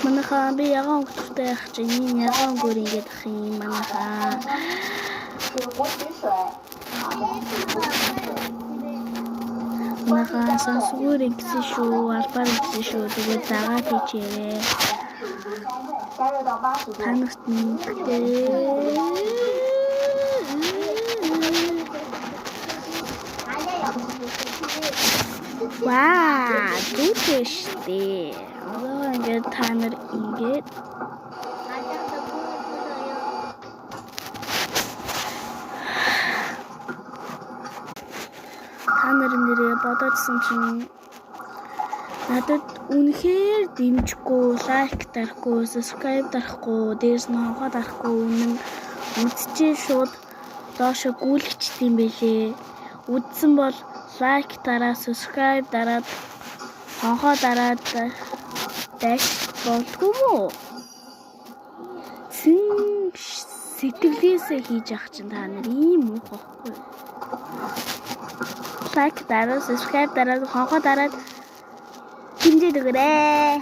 Манайхаа би ягаан хөлтэй ах чи ийм ягаан гөр ингээд ах юм манайхаа. Манайхаа сонсгоор ингэсэн шүү, албаар ингэсэн шүү. Тэгээд дагаад хийчээрээ. Танарт нэгтэй. Ваа, зүтгэштэй. Ингээд та нар ингээд та нарын нэрээ бодоодсэн чинь надад үнэхээр дэмжихгүй, лайк дарахгүй, subscribe дарахгүй, дээрс нь хонхоо дарахгүй үнэн үдчээ шууд доошо гүйлгчтэй юм бэлээ. Үдсэн бол лайк дараа, subscribe дараад хонхоо дараад дайх болдгоо мó. Сэтгэлээсээ хийж ах чинь та нар ийм муухайхгүй. Лайк дараа, subscribe дараад хонхоо дараад хэмжээд өгөөрэй.